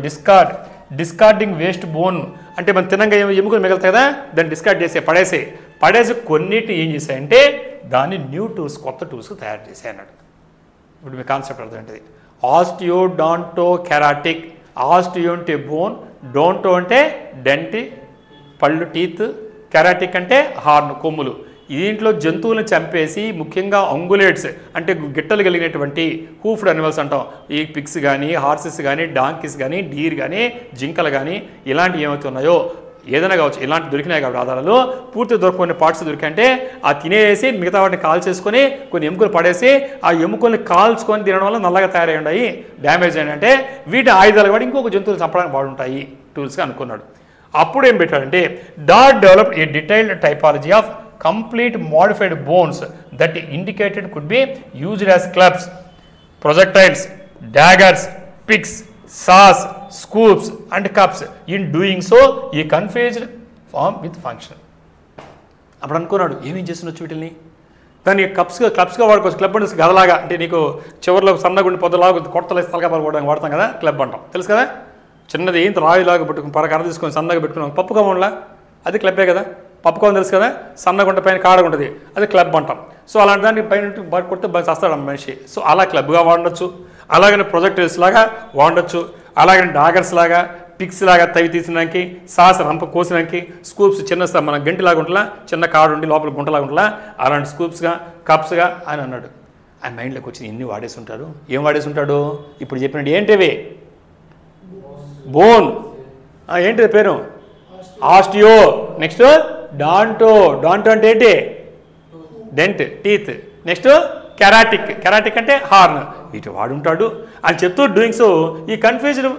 డిస్కార్డింగ్ వేస్ట్ బోన్ అంటే మనం తినంగా ఎముకలు మిగులుతాయి కదా దాన్ని డిస్కార్డ్ పడేసి కొన్నిటి ఏం చేశాయంటే దాన్ని న్యూ టూల్స్ కొత్త టూల్స్ తయారు చేశాయి అన్నాడు. ఇప్పుడు మీ కాన్సెప్ట్ అర్థమేంటిది ఆస్టియోడాంటోకెరాటిక్ ఆస్టియో అంటే బోన్, డోంటో అంటే డెంట్ పళ్ళు టీత్, కెరాటిక్ అంటే హార్న్ కొమ్ములు. దీంట్లో జంతువులను చంపేసి ముఖ్యంగా అంగులేట్స్ అంటే గిట్టలు కలిగినటువంటి హూఫ్డ్ అనిమల్స్ అంటాం. ఈ పిగ్స్ కానీ, హార్సెస్ కానీ, డాంకీస్ కానీ, డీర్ కానీ, జింకలు కానీ ఇలాంటివి ఏమైతే ఉన్నాయో ఏదైనా కావచ్చు, ఇలాంటి దొరికినాయి కాబట్టి ఆధారాలు పూర్తి దొరకని పార్ట్స్ దొరికాయంటే ఆ తినేసి మిగతా వాటిని కాల్ చేసుకొని కొన్ని ఎముకలు పడేసి ఆ ఎముకల్ని కాల్చుకొని తినడం వల్ల నల్లగా తయారై ఉన్నాయి, డ్యామేజ్ అంటే వీటి ఆయుధాలు కూడా ఇంకొక జంతువులు చంపడానికి వాడుంటాయి టూల్స్గా అనుకున్నాడు. అప్పుడు ఏం పెట్టాడంటే డాట్ developed a detailed typology of complete modified bones that indicated could be used as clubs, projectiles, daggers, picks, saws, scoops and cups. In doing so, he confused form with function. అప్పుడు అనుకున్నాడు ఏమేం చేస్తున్నచ్చు వీటిని, దాన్ని క్లబ్స్గా వాడుకోవచ్చు. క్లబ్ అంటే గదలాగా, అంటే నీకు చివరిలో సన్నగుండి పొద్దులాగా కొట్టలు తలగా పడుకోవడానికి వాడతాం కదా, క్లబ్ అంటాం తెలుసు కదా. చిన్నది ఏంటి రాయిలాగా పెట్టుకుని కర్ర తీసుకొని సన్నగా పెట్టుకున్నాం, పప్పు కమ్మలా అది క్లబ్బే కదా. పప్పుకోని తెలుసు కదా, సన్నగుంట పైన కాడగా ఉంటుంది, అది క్లబ్ అంటాం. సో అలాంటి దాన్ని పైన కొడితే వస్తాడు మనిషి. సో అలా క్లబ్గా వాడచ్చు, అలాగనే ప్రొజెక్టర్స్ లాగా వాడచ్చు, అలాగనే డాగర్స్ లాగా, పిక్స్ లాగా తవి తీసినానికి, సాస్ రంప కోసినానికి, స్కూప్స్ చిన్న మన గంటిలాగా ఉంటుందా, చిన్న కాడు ఉండి లోపల గుంటలాగా ఉంటుందా, అలాంటి స్కూప్స్గా కప్స్గా అని అన్నాడు. ఆయన మైండ్లోకి వచ్చి ఎన్ని వాడేసి ఉంటాడు, ఏం వాడేసి ఉంటాడు. ఇప్పుడు చెప్పినట్టు ఏంటివి, బోన్ ఏంటిది పేరు, ఆస్టియో, నెక్స్ట్ డాంటో, డాంటో అంటే ఏంటి డెంట్ టీత్, నెక్స్ట్ కెరాటిక్ అంటే హార్న్, వీటి వాడుంటాడు అని చెప్తూ డూయింగ్ సో ఈ కన్ఫ్యూజ్డ్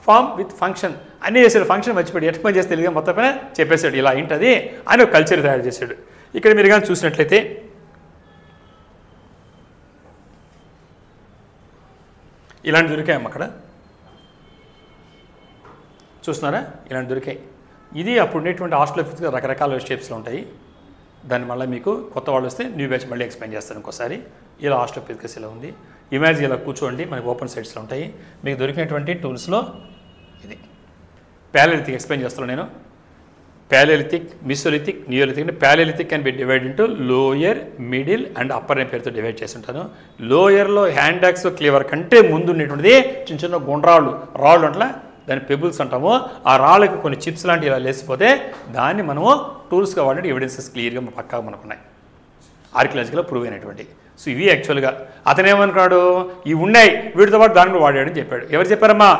ఫామ్ విత్ ఫంక్షన్ అన్నీ చేశాడు. ఫంక్షన్ మర్చిపోయాడు, ఎట్లా పని చేస్తే తెలియదు మొత్తం పైన చెప్పేశాడు ఇలా ఏంటది అని ఒక కల్చర్ తయారు చేశాడు. ఇక్కడ మీరు కానీ చూసినట్లయితే ఇలాంటి దొరికాయమ్మ అక్కడ చూస్తున్నారా, ఇలాంటి దొరికాయి. ఇది అప్పుడు ఉండేటువంటి ఆస్ట్రోఫిజిక్స్ రకరకాల షేప్స్లో ఉంటాయి. దాన్ని మళ్ళీ మీకు కొత్త వాళ్ళు వస్తే న్యూ బ్యాచ్ మళ్ళీ ఎక్స్ప్లెయిన్ చేస్తాను ఇంకోసారి. ఇలా ఆస్ట్రోఫిజిక్స్ ఇలా ఉంది. ఇమేజ్ ఇలా కూర్చోండి, మనకి ఓపెన్ సైట్స్లో ఉంటాయి. మీకు దొరికినటువంటి టూల్స్లో ఇది ప్యాలిలిథిక్ ఎక్స్ప్లెయిన్ చేస్తున్నాను నేను. Palaeolithic, Mesolithic, Neolithic. అంటే Palaeolithic can be divide into lower, middle and upper అనే పేరుతో డివైడ్ చేసి ఉంటాను. లోయర్లో హ్యాండ్ యాక్స్ క్లీవర్ కంటే ముందు ఉండేటువంటిది చిన్న చిన్న గుండ్రాళ్ళు రాళ్ళు అట్లా దాన్ని పెబుల్స్ అంటాము. ఆ రాళ్ళకి కొన్ని చిప్స్ లాంటివి ఇలా లేసిపోతే దాన్ని మనము టూల్స్గా వాడినట్టు ఎవిడెన్సెస్ క్లియర్గా పక్కా మనకున్నాయి, ఆర్కియాలజికల్గా ప్రూవ్ అయినటువంటి. సో ఇవి యాక్చువల్గా అతనేమనుకున్నాడు, ఇవి ఉన్నాయి వీటితో పాటు దాన్ని కూడా వాడాడని చెప్పాడు. ఎవరు చెప్పారమ్మా,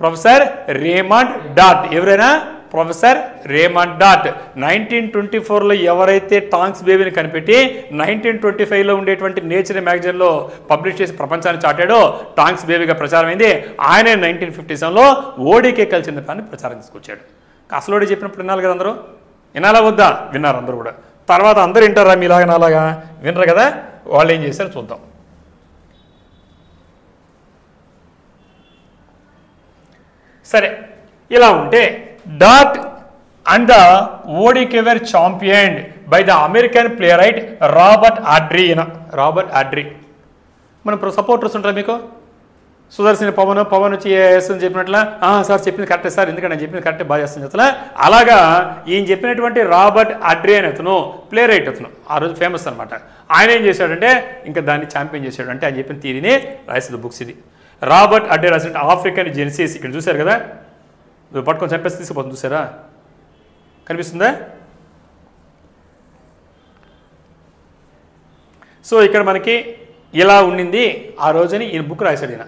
ప్రొఫెసర్ రేమండ్ డాట్. ఎవరైనా ప్రొఫెసర్ రేమండ్ డాట్. 1924లో ఎవరైతే టాంక్స్ బేబీని కనిపెట్టి 1925లో ఉండేటువంటి నేచర్ మ్యాగజైన్లో పబ్లిష్ చేసి ప్రపంచాన్ని చాటాడో టాంక్స్ బేబీగా ప్రచారం అయింది. ఆయనే 1957లో ఓడీకే కల్చర్ పని ప్రచారం తీసుకొచ్చాడు. అసలు ఓడి చెప్పినప్పుడు వినాలి కదా అందరూ, వినాలా వద్దా, విన్నారు అందరూ కూడా. తర్వాత అందరూ వింటారా మీలాగా నాలాగా, వినరు కదా. వాళ్ళు ఏం చేశారో చూద్దాం. సరే ఇలా ఉంటే డాట్ and the ODK were championed by the American playwright Robert Ardrey. Robert Ardrey మన సపోర్టర్స్ ఉంటారు మీకు, సుదర్శన్ పవన్ వచ్చి ఎస్ అని చెప్పినట్లా, సార్ చెప్పింది కరెక్టే సార్, ఎందుకంటే నేను చెప్పింది కరెక్టే బాగా చేస్తాను చెప్తున్నా. అలాగా ఈయన చెప్పినటువంటి రాబర్ట్ ఆడ్రీ అని అతను ప్లేరైట్, అతను ఆ రోజు ఫేమస్ అనమాట. ఆయన ఏం చేశాడంటే ఇంకా దాన్ని ఛాంపియన్ చేశాడు. అంటే ఆయన చెప్పిన థియరీని రాసిన బుక్స్ ఇది. రాబర్ట్ ఆడ్రీ రాసిన ఆఫ్రికన్ జెనసిస్. ఇక్కడ చూశారు కదా, పట్టుకొని చంపేసి తీసుకుపోతుంది చూసారా, కనిపిస్తుందా. సో ఇక్కడ మనకి ఇలా ఉండింది ఆ రోజుని. ఈయన బుక్ రాశాడు, ఈయన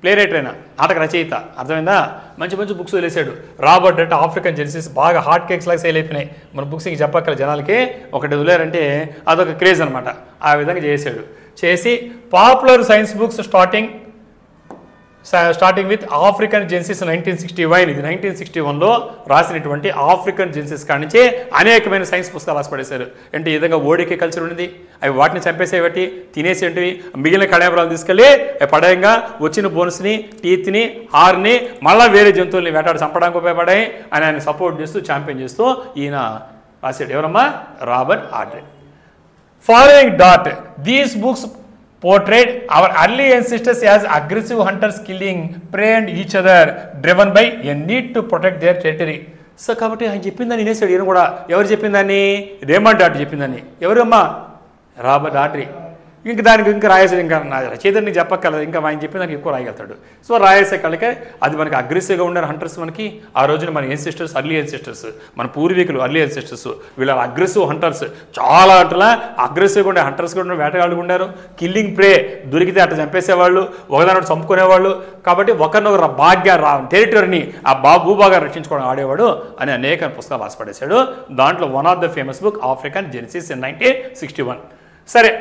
ప్లే రైటర్, అయినా నాటక రచయిత, అర్థమైందా. మంచి మంచి బుక్స్ వదిలేశాడు. రాబర్ట్ అంటే ఆఫ్రికన్ జెనసిస్ బాగా హాట్ కేక్స్ లాగా సేల్ అయిపోయినాయి. మన బుక్స్ ఇంక చెప్పక్కల జనాలకి, ఒకటి వదిలేరంటే అదొక క్రేజ్ అనమాట. ఆ విధంగా చేశాడు. చేసి popular science books starting with African Genesis 1961. ఇది 1961లో రాసినటువంటి ఆఫ్రికన్ జెనసిస్ కాడి నుంచి అనేకమైన సైన్స్ పుస్తకాలు రాసి పడేశారు. అంటే ఈ విధంగా ఓడికే కల్చర్ ఉంది, అవి వాటిని చంపేసేవి, తినేసేటివి, మిగిలిన కళాభరాలు తీసుకెళ్ళి అవి పడయంగా వచ్చిన బోన్స్ని, టీత్ని, హార్ని మళ్ళీ వేరే జంతువుల్ని వేటాడి చంపడానికి ఉపయోగపడాయి అని ఆయన సపోర్ట్ చేస్తూ ఛాంపియన్ చేస్తూ ఈయన రాశాడు. ఎవరమ్మా, Robert Andrey. Following dot these books portrayed our early ancestors as aggressive hunters killing prey and each other driven by a need to protect their territory. So కాబట్టి ఆయన చెప్పిందని వినేసాడు ఈయన కూడా. ఎవరు చెప్పిందని, రేమండ్ డాట్ చెప్పిందని. ఎవరమ్మా, రాబర్ట్ ఆడ్రీ. ఇంక దానికి ఇంకా రాయేసే ఇంకా రచయితని చెప్పక్కర్లేదు, ఇంకా ఆయన చెప్పిన దానికి ఎక్కువ రాయగలుగుతాడు. సో రాయేసే కళ్ళకే అది మనకి అగ్రెసివ్గా ఉండే హంటర్స్ మనకి ఆ రోజున మన ఎన్సిస్టర్స్, అర్లీ ఎన్సిస్టర్స్, మన పూర్వీకులు అర్లీ ఎన్సిస్టర్స్, వీళ్ళ అగ్రెసివ్ హంటర్స్, చాలా అట్లా అగ్రెసివ్గా ఉండే హంటర్స్ కూడా వేటగాళ్ళు ఉన్నారు. కిల్లింగ్ ప్రే దొరికితే అట్లా చంపేసేవాళ్ళు, ఒకదాని చంపుకునేవాళ్ళు. కాబట్టి ఒకరినొకరు టెరిటరీని ఆ భూభాగాన్ని రక్షించుకోవడం ఆడేవాడు అని అనేక పుస్తకాలు రాసిపడేశాడు. దాంట్లో one of the famous book African Genesis in 1961. సరే,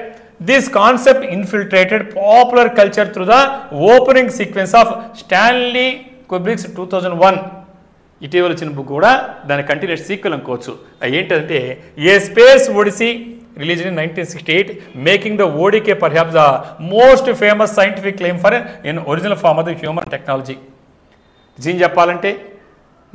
this concept infiltrated popular culture through the opening sequence of Stanley Kubrick's 2001 ఇటీవల వచ్చిన బుక్ కూడా దాని కంటిన్యూస్ సీక్వెల్ అనుకోవచ్చు. ఏంటంటే a space odyssey release in 1968, making the ODK perhaps the most famous scientific claim for in original form of the human technology. నిజం చెప్పాలంటే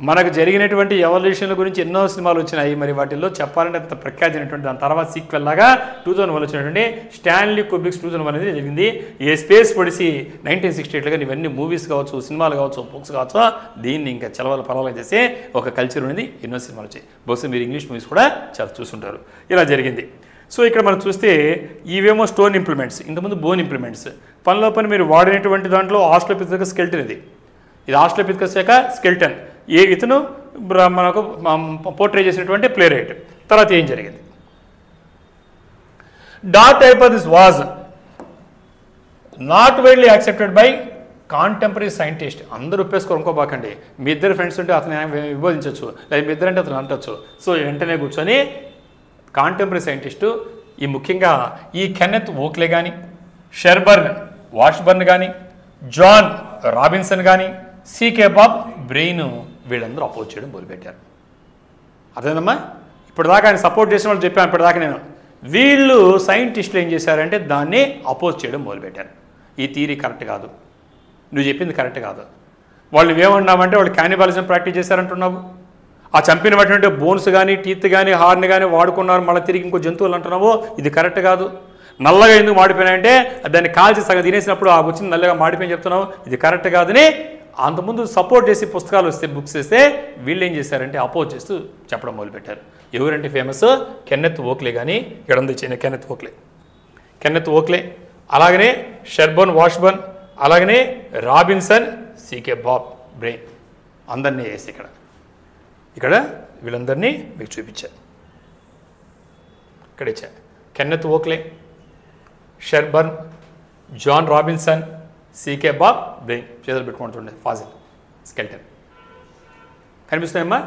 మనకు జరిగినటువంటి ఎవల్యూషన్ల గురించి ఎన్నో సినిమాలు వచ్చినాయి, మరి వాటిల్లో చెప్పాలంటే అంత ప్రఖ్యాతినటువంటి దాని తర్వాత సీక్వెల్ లాగా 2001 వచ్చినటువంటి స్టాన్లీ కుబ్రిక్స్ 2001 అనేది జరిగింది. ఏ స్పేస్ ఒడిసీ 1968 కానీ ఇవన్నీ మూవీస్ కావచ్చు, సినిమాలు కావచ్చు, బుక్స్ కావచ్చు, దీన్ని ఇంకా చలవల పర్వాలేదు చేసే ఒక కల్చర్ అనేది ఎన్నో సినిమాలు వచ్చాయి. బహుశా మీరు ఇంగ్లీష్ మూవీస్ కూడా చాలా చూస్తుంటారు. ఇలా జరిగింది. సో ఇక్కడ మనం చూస్తే ఇవేమో స్టోన్ ఇంప్లిమెంట్స్, ఇంతకుముందు బోన్ ఇంప్లిమెంట్స్. పనిలో పని మీరు వాడినటువంటి దాంట్లో ఆస్ట్రలోపిథెకస్ స్కెల్టన్, ఇది ఆస్ట్రలోపిథెకస్ యొక్క స్కెల్టన్. ఇతను మనకు పోర్ట్రే చేసినటువంటి ప్లే రైట్. తర్వాత ఏం జరిగింది? Dot hypothesis was not widely accepted by contemporary scientist. అందరూ ఒప్పేసుకోరు అనుకోబాకండి. మీ ఇద్దరు ఫ్రెండ్స్ ఉంటే అతను విభజించవచ్చు, లేదా మీ ఇద్దరంటే అతను అంటచ్చు. సో వెంటనే కూర్చొని కాంటెంపరీ సైంటిస్టు ముఖ్యంగా ఈ కెన్నెత్ ఓక్లే కానీ, షెర్బర్న్ వాష్బర్న్ కానీ, జాన్ రాబిన్సన్ కానీ, సీకే బాబ్ బ్రెయిన్ వీళ్ళందరూ అపోజ్ చేయడం మొదలుపెట్టారు. అదేనమ్మా, ఇప్పటిదాకా ఆయన సపోర్ట్ చేసిన వాళ్ళు చెప్పాను. ఇప్పటిదాకా నేను వీళ్ళు సైంటిస్టులు ఏం చేశారంటే దాన్ని అపోజ్ చేయడం మొదలుపెట్టారు. ఈ థియరీ కరెక్ట్ కాదు, నువ్వు చెప్పింది కరెక్ట్ కాదు. వాళ్ళు ఏమన్నామంటే వాళ్ళు క్యానిబాలిజం ప్రాక్టీస్ చేశారంటున్నావు, ఆ చంపినటువంటి బోన్స్ కానీ, టీత్ కానీ, హార్న్ కానీ వాడుకున్నారు, మళ్ళీ తిరిగి ఇంకో జంతువులు అంటున్నావు, ఇది కరెక్ట్ కాదు. నల్లగా ఎందుకు మాడిపోయినాయంటే దాన్ని కాల్చి సగం తినేసినప్పుడు ఆ వచ్చిన నల్లగా మాడిపోయి చెప్తున్నావు, ఇది కరెక్ట్ కాదని అంతకుముందు సపోర్ట్ చేసి పుస్తకాలు వస్తే బుక్స్ వేస్తే వీళ్ళు ఏం చేశారంటే అపోజ్ చేస్తూ చెప్పడం మొదలుపెట్టారు. ఎవరంటే ఫేమస్ కెన్నెత్ ఓక్లే కానీ, ఎడంది కెన్నెత్ ఓక్లే, అలాగనే షెర్బర్న్ వాష్బర్న్, అలాగనే రాబిన్సన్, సీకే బాబ్ బ్రెయిన్, అందరినీ వేసి ఇక్కడ వీళ్ళందరినీ మీకు చూపించారు. ఇక్కడ ఇచ్చా Kenneth Oakley, Sherburn, John Robinson, C K Bob Brain. చేతులు పెట్టుకుంటుండే ఫాజిల్ స్కెల్టన్ కనిపిస్తున్నాయమ్మా.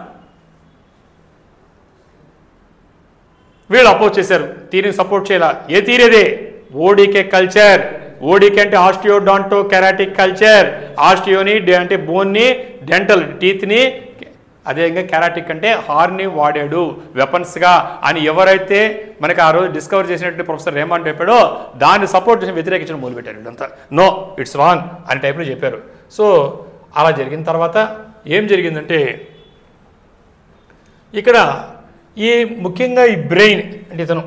వీళ్ళు అపోజ్ చేశారు, థియరీని సపోర్ట్ చేయాల. ఏ థియరీ అదే? ఓడికే కల్చర్. ఓడికే అంటే ఆస్టియోడాంటో కెరాటిక్ కల్చర్. ఆస్టియోని అంటే బోన్ని, డెంటల్ టీత్ని, అదేవిధంగా కెరాటిక్ అంటే హార్ని వాడాడు వెపన్స్గా అని ఎవరైతే మనకి ఆ రోజు డిస్కవర్ చేసినట్టు ప్రొఫెసర్ రేమాండ్ చెప్పాడో దాన్ని సపోర్ట్ చేసి వ్యతిరేకించడం మొదలుపెట్టారు. ఇదంతా నో, ఇట్స్ రాంగ్ అని టైప్లో చెప్పారు. సో అలా జరిగిన తర్వాత ఏం జరిగిందంటే ఇక్కడ ముఖ్యంగా ఈ బ్రెయిన్ అంటే ఇతను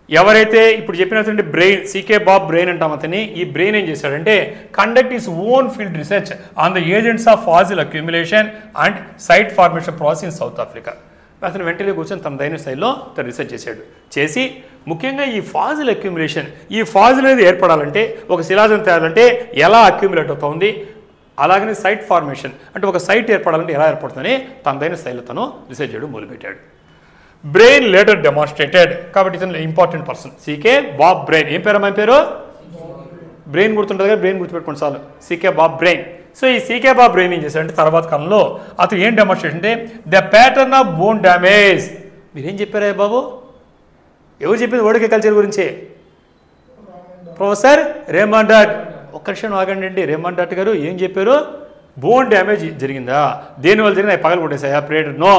ఎవరైతే ఇప్పుడు చెప్పినటువంటి బ్రెయిన్, సీకే బాబ్ బ్రెయిన్ అంటాం అతని. ఈ బ్రెయిన్ ఏం చేశాడంటే conduct his own field research on the agents of fossil accumulation and site formation process in South Africa. అతను వెంటనే కూర్చొని తన దైన స్థాయిలో తను రీసెర్చ్ చేసి ముఖ్యంగా ఈ ఫాజిల్ అక్యూములేషన్, ఈ ఫాజిల్ అనేది ఏర్పడాలంటే, ఒక శిలాజం తయారంటే ఎలా అక్యూములేట్ అవుతుంది, అలాగనే సైట్ ఫార్మేషన్ అంటే ఒక సైట్ ఏర్పడాలంటే ఎలా ఏర్పడుతుందని తన దైన స్థాయిలో తను రీసెర్చ్ చేయడం మొదలుపెట్టాడు. Brain later demonstrated. కాబట్టి ఇతను important person CK Bob brain. ఏం పేరు? మన పేరు బ్రెయిన్ గుర్తుంటుంది కదా, బ్రెయిన్ గుర్తుపెట్టుకోండి చాలు, సీకే బాబ్ బ్రెయిన్. సో ఈ సీకే బాబ్ బ్రెయిన్ ఏం చేశాడంటే తర్వాత కాలంలో అతను ఏం డెమాన్స్ట్రేట్ అంటే the pattern of bone damage. మీరేం చెప్పారా బాబు? ఎవరు చెప్పింది ఓడికే కల్చర్ గురించి? Professor Raymond dot. ఒక్క నిమిషం ఆగండి అండి. రేమాండ్ డాట్ గారు ఏం చెప్పారు? బోన్ డ్యామేజ్ జరిగిందా? దేనివల్ల జరిగింది? పగలు కొట్టేసాయా ప్రేటర్? నో.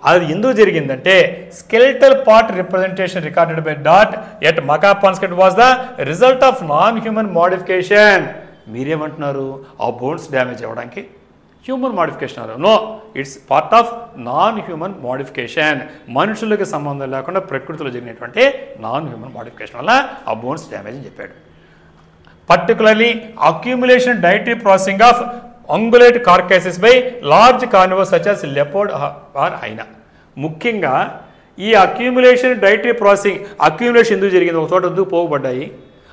అది ఎందుకు జరిగిందంటే skeletal part representation recorded by డాట్ at Makapansgat was the result of non human modification. మీరేమంటున్నారు? ఆ బోన్స్ డ్యామేజ్ అవ్వడానికి హ్యూమన్ మోడిఫికేషన్ అన్నారు. No, it's part of non human modification. మనుషులకు సంబంధం లేకుండా ప్రకృతిలో జరిగినటువంటి నాన్ హ్యూమన్ మోడిఫికేషన్ వల్ల ఆ బోన్స్ డ్యామేజ్ అని చెప్పాడు. Particularly accumulation dietary processing of ungulate carcasses by large carnivores such as leopard or hyena. ముఖ్యంగా ఈ అక్యూములేషన్ డైటరీ ప్రాసెసింగ్, అక్యూములేషన్ ఎందుకు జరిగింది? ఒక చోట ఎందుకు పోగుపడ్డాయి?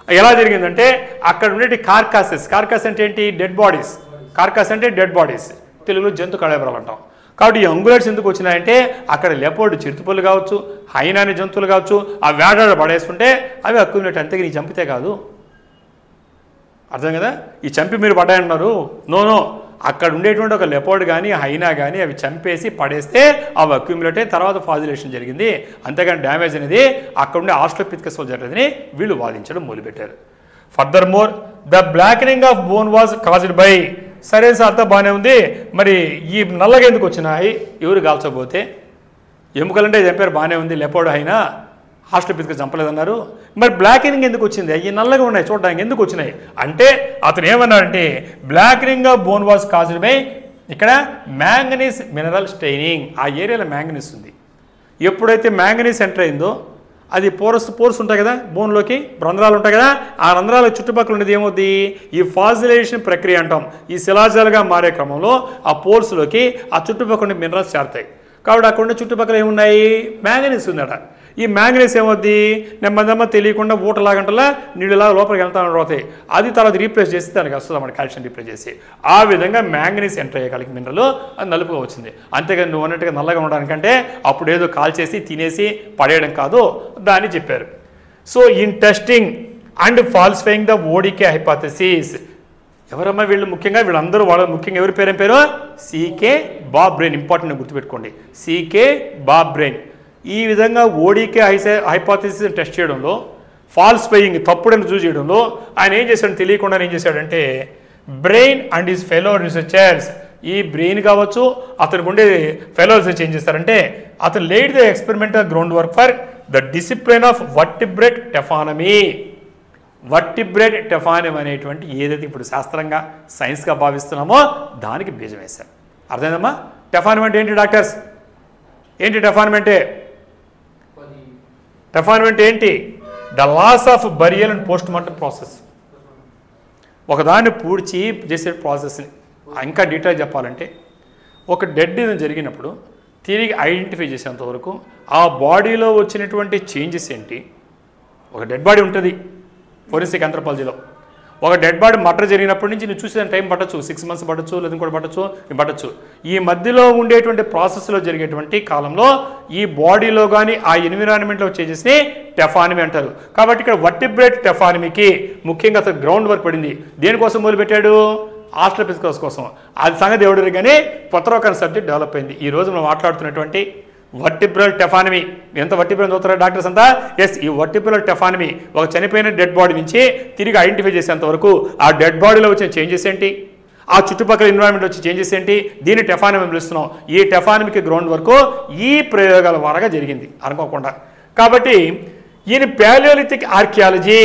ఎలా జరిగిందంటే అక్కడ ఉండే కార్కాస్ అంటే ఏంటి, డెడ్ బాడీస్. కార్కాస్ అంటే డెడ్ బాడీస్, తెలుగులో జంతు కళేబరాలు అంటాం. కాబట్టి ఈ అంగులేట్స్ ఎందుకు వచ్చినాయంటే అక్కడ లెపోర్డ్ చిరుతపులు కావచ్చు, హైనాని జంతువులు కావచ్చు, ఆ వేటాడ పడేస్తుంటే అవి అక్యుములేట్. అంతే నీ చంపితే కాదు, అర్థం కదా. ఈ చంపి మీరు పడ్డాయన్నారు, నో, అక్కడ ఉండేటువంటి ఒక లెపోర్డ్ కానీ హైనా కానీ అవి చంపేసి పడేస్తే అవి అక్యుములేట్ అయ్యి తర్వాత ఫాజిలేషన్ జరిగింది. అంతేగాని డ్యామేజ్ అనేది అక్కడ ఉండే ఆస్ట్రోపిథెకస్ వల్ల జరిగిందని వీళ్ళు వాదించడం మొదలుపెట్టారు. Further more the blackening of bone was caused by. సరే సార్ అంతా బాగానే ఉంది, మరి ఈ నల్లగా ఎందుకు వచ్చినాయి, ఎవరు కాల్చకపోతే? ఎముకలంటే చంపారు, బాగానే ఉంది, లెపోర్డ్ అయినా ఆస్ట్రోపిథెకస్ చంపలేదన్నారు, మరి బ్లాకెనింగ్ ఎందుకు వచ్చింది, ఈ నల్లగా ఉన్నాయి చూడడానికి ఎందుకు వచ్చినాయి అంటే అతను ఏమన్నాడంటే blackening of bone was caused by, ఇక్కడ మ్యాంగనీస్ మినరల్ స్టెయినింగ్. ఆ ఏరియాలో మ్యాంగనీస్ ఉంది. ఎప్పుడైతే మ్యాంగనీస్ ఎంటర్ అయిందో అది పోర్స్ ఉంటాయి కదా, బోన్లోకి రంధ్రాలు ఉంటాయి కదా, ఆ రంధ్రాల చుట్టుపక్కల ఉండేది ఏమవుద్ది, ఈ ఫాజిలేషన్ ప్రక్రియ అంటాం. ఈ శిలాజాలుగా మారే క్రమంలో ఆ పోర్స్లోకి ఆ చుట్టుపక్కల ఉండే మినరల్స్ చేరుతాయి. కాబట్టి అక్కడ ఉండే చుట్టుపక్కల ఏమున్నాయి, మ్యాంగనీస్ ఉందట. ఈ మ్యాంగనీస్ ఏమవుద్ది, నెమ్మదిమ్మ తెలియకుండా ఊటలాగంటలా నీళ్ళలాగా లోపలికి వెళ్తా అవుతాయి. అది తర్వాత రీప్లేస్ చేసి దానికి వస్తుంది అన్నమాట, కాల్షియం రీప్లేస్ చేసి. ఆ విధంగా మ్యాంగనీస్ ఎంటర్ అయ్యే మినరల్ అది నలుపుగా వచ్చింది. అంతేగాని నువ్వు అన్నట్టుగా నల్లగా ఉండడానికంటే అప్పుడు ఏదో కాల్చేసి తినేసి పడేయడం కాదు దాన్ని చెప్పారు. So in testing and falsifying the ODK hypothesis. ఎవరమ్మా వీళ్ళు, ముఖ్యంగా వీళ్ళందరూ వాళ్ళు ముఖ్యంగా ఎవరి పేరు సీకే బాబ్ బ్రెయిన్. ఇంపార్టెంట్ గుర్తుపెట్టుకోండి, సీకే బాబ్ బ్రెయిన్. ఈ విధంగా ఓడికే హైపోథెసిస్ టెస్ట్ చేయడంలో, ఫాల్సిఫైయింగ్ తప్పుడని చూసి చేయడంలో ఆయన ఏం చేశాడు, తెలియకుండా ఏం చేశాడంటే Brain and his fellow researchers, ఈ బ్రెయిన్ కావచ్చు అతనికి ఉండే ఫెలో రీసెర్చ్ ఏం చేస్తారంటే అతను laid the experimental ground work for the discipline of vertebrate taphonomy. Vertebrate taphonomy అనేటువంటి ఏదైతే ఇప్పుడు శాస్త్రంగా సైన్స్గా భావిస్తున్నామో దానికి బీజం వేశారు. అర్థమైందమ్మా? టెఫానమీ అంటే ఏంటి డాక్టర్స్, ఏంటి టెఫానమీ అంటే? టెఫానమీ అంటే ఏంటి? The laws of burial and post mortem process. ఒకదాన్ని పూడ్చి చేసే ప్రాసెస్ని ఇంకా డీటెయిల్ చెప్పాలంటే, ఒక డెడ్ జరిగినప్పుడు తిరిగి ఐడెంటిఫై చేసేంత వరకు ఆ బాడీలో వచ్చినటువంటి చేంజెస్ ఏంటి. ఒక డెడ్ బాడీ ఉంటుంది ఫోరెన్సిక్ ఆంథ్రోపాలజీలో, ఒక డెడ్ బాడీ మర్డర్ జరిగినప్పటి నుంచి నువ్వు చూసేదాని టైం పట్టచ్చు, 6 months పట్టచ్చు, లేదా ఇంకోటి పట్టచ్చు. ఈ మధ్యలో ఉండేటువంటి ప్రాసెస్లో జరిగేటువంటి కాలంలో ఈ బాడీలో కానీ ఆ ఎన్విరాన్మెంట్లో చేసేసి టెఫానమీ అంటారు. కాబట్టి ఇక్కడ వర్టిబ్రేట్ టెఫానమీకి ముఖ్యంగా అసలు గ్రౌండ్ వర్క్ పడింది. దేనికోసం మొదలుపెట్టాడు? ఆస్ట్రోపిథెకస్ కోసం. అది సంగతి ఎవడు కానీ కొత్త రకమైన సబ్జెక్ట్ డెవలప్ అయింది. ఈ రోజు మనం మాట్లాడుతున్నటువంటి వర్టిబ్రల్ టెఫానమీ. ఎంత వర్టిబ్రల్ చదువుతారా డాక్టర్స్ అంతా? ఎస్, ఈ వర్టిబ్రల్ టెఫానమీ ఒక చనిపోయిన డెడ్ బాడీ నుంచి తిరిగి ఐడెంటిఫై చేసేంత వరకు ఆ డెడ్ బాడీలో వచ్చిన చేంజెస్ ఏంటి, ఆ చుట్టుపక్కల ఎన్విరాన్మెంట్ వచ్చే చేంజెస్ ఏంటి, దీన్ని టెఫానమీ పిలుస్తున్నాం. ఈ టెఫానమీకి గ్రౌండ్ వరకు ఈ ప్రయోగాల ద్వారా జరిగింది అనుకోకుండా. కాబట్టి ఈయన ప్యాలియోలిథిక్ ఆర్కియాలజీ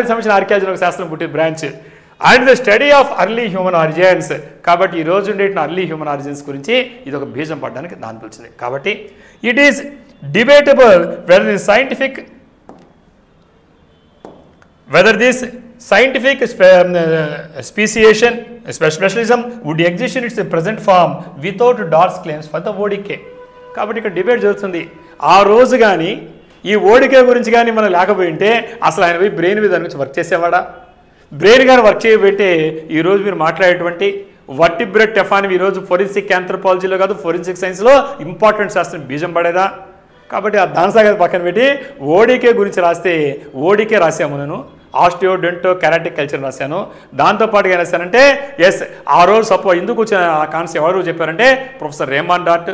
సంబంధించిన ఆర్కియాలజీ ఒక శాస్త్రం పుట్టిన branch and the study of early human origins. కాబట్టి ఈ రోజు ఉండే అర్లీ హ్యూమన్ ఆరిజిన్స్ గురించి ఇది ఒక బీజం పడడానికి దాన్ని పిలిచింది. కాబట్టి it is debatable whether this scientific specialism would exist in its present form without Dart's claims for the ODK. కాబట్టి ఇక్కడ డిబేట్ జరుగుతుంది. ఆ రోజు కానీ ఈ ఓడికే గురించి కానీ మనం లేకపోయింటే అసలు ఆయన పోయి బ్రెయిన్ మీద గురించి వర్క్ చేసేవాడా? బ్రెయిన్ కానీ వర్క్ చేయబెట్టే ఈరోజు మీరు మాట్లాడేటువంటి వర్టిబ్రేట్ టెఫానమీ ఈరోజు ఫోరెన్సిక్ ఆంథ్రోపాలజీలో కాదు, ఫోరెన్సిక్ సైన్స్లో ఇంపార్టెంట్ శాస్త్రం బీజం పడేదా? కాబట్టి ఆ దాని సాగతి పక్కన పెట్టి ఓడికే గురించి రాస్తే ఓడికే రాసాము. నేను ఆస్టియో డెంటో కెరాటిక్ కల్చర్ రాశాను. దాంతోపాటుగా ఏం రాశానంటే ఎస్, ఆ రోజు ఎందుకు వచ్చిన ఆ కాన్సెప్ట్ ఎవరు చెప్పారంటే ప్రొఫెసర్ రేమాన్ డాట్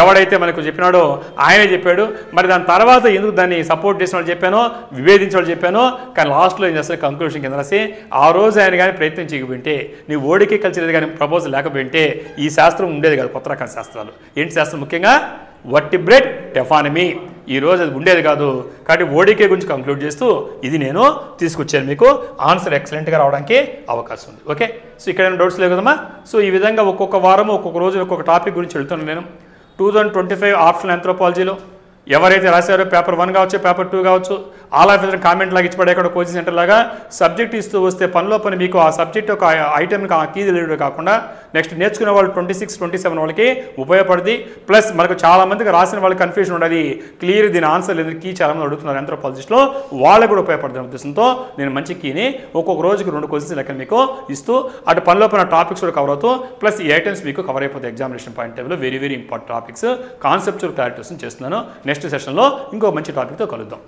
ఎవడైతే మనకు చెప్పినాడో ఆయనే చెప్పాడు. మరి దాని తర్వాత ఎందుకు దాన్ని సపోర్ట్ చేసిన వాళ్ళు చెప్పానో, విభేదించిన వాళ్ళు చెప్పానో, కానీ లాస్ట్లో ఏం చేస్తారు కంక్లూషన్ కింద రాసి ఆ రోజు ఆయన కానీ ప్రయత్నం చేయకపోయింటే, నీ ఓడికే కల్చర్ కానీ ప్రపోజల్ లేకపోయింటే ఈ శాస్త్రం ఉండేది కాదు. కొత్త రకం శాస్త్రాలు ఏంటి శాస్త్రం? ముఖ్యంగా వర్టిబ్రేట్ టెఫానమీ ఈ రోజు అది ఉండేది కాదు. కాబట్టి ఓడికే గురించి కంక్లూడ్ చేస్తూ ఇది నేను తీసుకొచ్చాను. మీకు ఆన్సర్ ఎక్సలెంట్గా రావడానికి అవకాశం ఉంది. ఓకే, సో ఇక్కడ ఏమైనా డౌట్స్ లేవు కదమ్మా? సో ఈ విధంగా ఒక్కొక్క వారము ఒక్కొక్క రోజు ఒక్కొక్క టాపిక్ గురించి వెళ్తున్నాను నేను. 2025 ఆప్షనల్ ఆంథ్రోపాలజీలో ఎవరైతే రాశారో పేపర్ 1 కావచ్చు, పేపర్ 2 కావచ్చు, ఆల్ ఆఫ్ కామెంట్ లాగా ఇచ్చి పడేక్కడ కోచింగ్ సెంటర్ లాగా సబ్జెక్ట్ ఇస్తూ వస్తే పనిలో పని మీకు ఆ సబ్జెక్ట్ ఒక ఐటెంకి ఆ కీ తెలియడం కాకుండా నెక్స్ట్ నేర్చుకునే వాళ్ళు 26, 27 వాళ్ళకి ఉపయోగపడుతుంది. ప్లస్ మనకు చాలా మందికి రాసిన వాళ్ళకి కన్ఫ్యూజన్ ఉండదు, క్లియర్ దీని ఆన్సర్ లేదు, కీ చాలా మంది అడుగుతున్నారు ఆంథ్రోపాలజిస్ట్లో, వాళ్ళకు కూడా ఉపయోగపడుతున్న ఉద్దేశంతో నేను మంచి కీని ఒక్కొక్క రోజుకి 2 క్వశ్చన్స్ లెక్క మీకు ఇస్తూ అటు పనిలో పైన టాపిక్స్ కూడా కవర్ అవుతూ ప్లస్ ఈ ఐటమ్స్ మీకు కవర్ అయిపోతాయి ఎగ్జామినేషన్ పాయింట్ టైంలో. Very very important topics, conceptual clarities చేస్తున్నాను. నెక్స్ట్ సెషన్లో ఇంకో మంచి టాపిక్తో కలుద్దాం.